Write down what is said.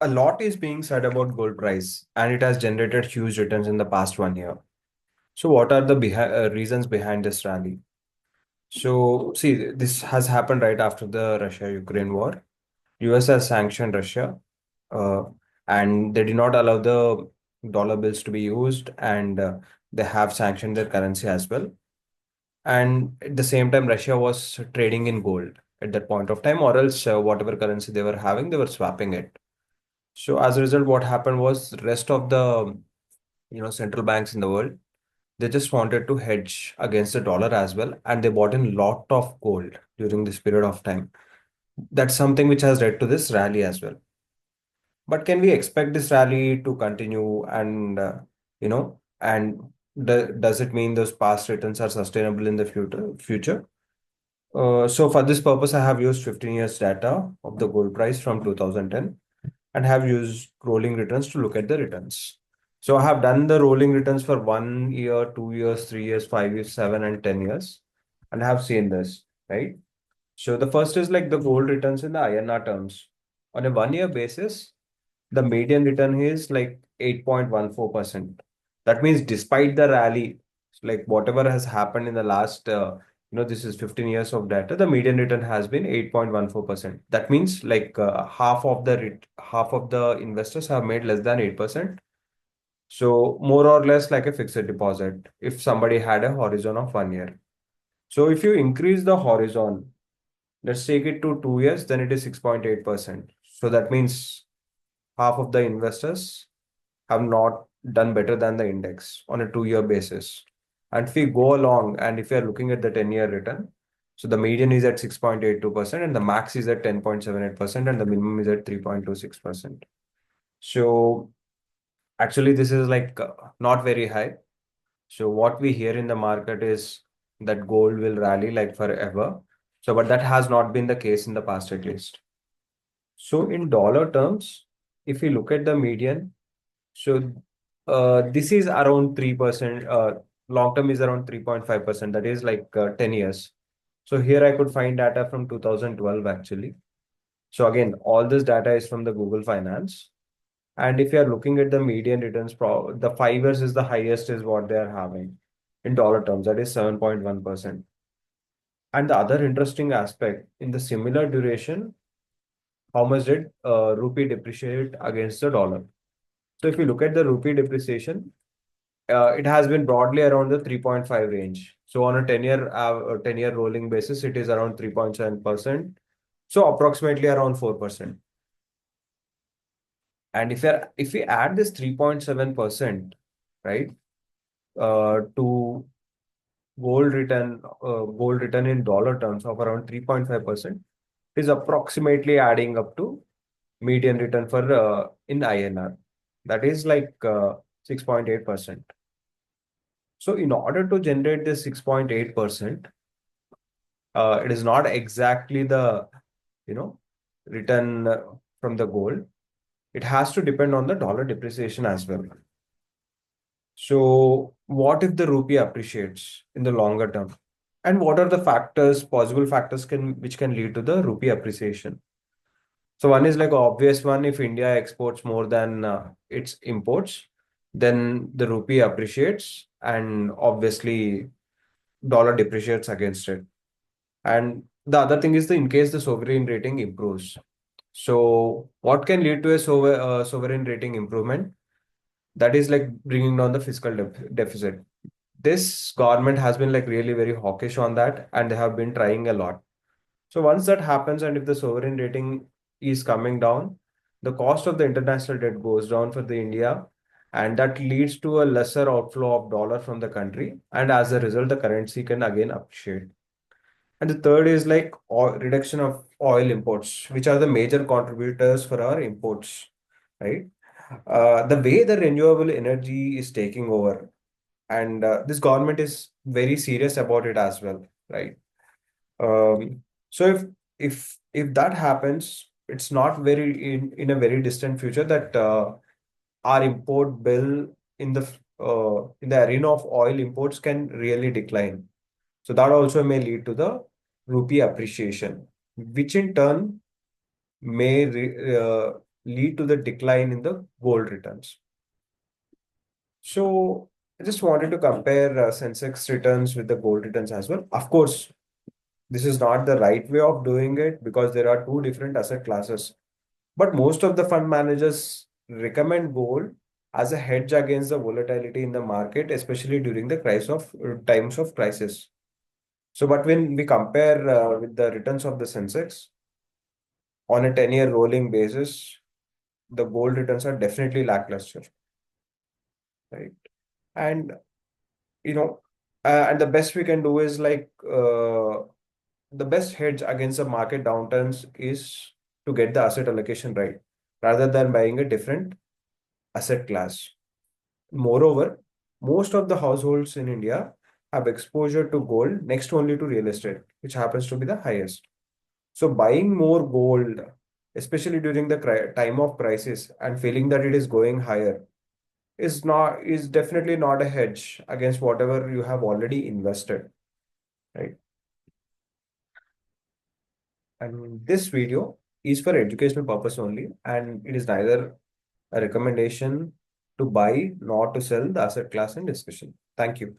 A lot is being said about gold price, and it has generated huge returns in the past 1 year. So, what are the reasons behind this rally? So, see, this has happened right after the Russia-Ukraine war. US has sanctioned Russia, uh, and they did not allow the dollar bills to be used, and they have sanctioned their currency as well. And at the same time, Russia was trading in gold at that point of time, or else whatever currency they were having, they were swapping it. So as a result, what happened was rest of the central banks in the world, they just wanted to hedge against the dollar as well, and they bought in lot of gold during this period of time. That's something which has led to this rally as well. But can we expect this rally to continue? And does it mean those past returns are sustainable in the future? So for this purpose, I have used 15 years data of the gold price from 2010 and have used rolling returns to look at the returns. So I have done the rolling returns for 1 year, 2 years, 3 years, 5 years, 7 and 10 years, and I have seen this, right? So the first is like the gold returns in the INR terms. On a 1 year basis, the median return is like 8.14%. That means despite the rally, like whatever has happened in the last, this is 15 years of data, the median return has been 8.14%. That means like half of the investors have made less than 8%. So more or less like a fixed deposit if somebody had a horizon of 1 year. So if you increase the horizon, let's take it to 2 years, then it is 6.8%. So that means half of the investors have not done better than the index on a 2 year basis. And if we go along and if we are looking at the 10-year return, so the median is at 6.82% and the max is at 10.78% and the minimum is at 3.26%. So actually, this is like not very high. So what we hear in the market is that gold will rally like forever. So, but that has not been the case in the past at least. So in dollar terms, if we look at the median, so this is around 3%. Long term is around 3.5%. That is like 10 years. So here I could find data from 2012 actually. So again, all this data is from the Google Finance. And if you are looking at the median returns, the 5 years is the highest is what they are having in dollar terms. That is 7.1%. And the other interesting aspect in the similar duration, how much did rupee depreciate against the dollar? So if you look at the rupee depreciation, it has been broadly around the 3.5 range. So on a 10-year rolling basis, it is around 3.7%. So approximately around 4%. And if we add this 3.7%, right, to gold return in dollar terms of around 3.5% is approximately adding up to median return for in INR. That is like 6.8%. So in order to generate this 6.8%, it is not exactly the, you know, return from the gold. It has to depend on the dollar depreciation as well. So what if the rupee appreciates in the longer term? And what are the possible factors which can lead to the rupee appreciation? So one is like obvious one, if India exports more than its imports, then the rupee appreciates and obviously dollar depreciates against it. And the other thing is the in case the sovereign rating improves. So what can lead to a sovereign rating improvement? That is like bringing down the fiscal deficit. This government has been like really very hawkish on that, and they have been trying a lot. So once that happens, and if the sovereign rating is coming down, the cost of the international debt goes down for the India, and that leads to a lesser outflow of dollar from the country, and as a result, the currency can again appreciate. And the third is like reduction of oil imports, which are the major contributors for our imports, right? The way the renewable energy is taking over, and this government is very serious about it as well, right? So if that happens, it's not very in a very distant future that our import bill in the arena of oil imports can really decline. So that also may lead to the rupee appreciation, which in turn may lead to the decline in the gold returns. So I just wanted to compare Sensex returns with the gold returns as well. Of course, this is not the right way of doing it because there are two different asset classes. But most of the fund managers recommend gold as a hedge against the volatility in the market, especially during the times of crisis. So, but when we compare with the returns of the Sensex on a 10-year rolling basis, the gold returns are definitely lackluster, right? And you know, and the best we can do is the best hedge against the market downturns is to get the asset allocation right, rather than buying a different asset class. Moreover, most of the households in India have exposure to gold next only to real estate, which happens to be the highest. So buying more gold, especially during the time of crisis and feeling that it is going higher, is definitely not a hedge against whatever you have already invested, right? And this video is for educational purpose only, and it is neither a recommendation to buy nor to sell the asset class in discussion. Thank you.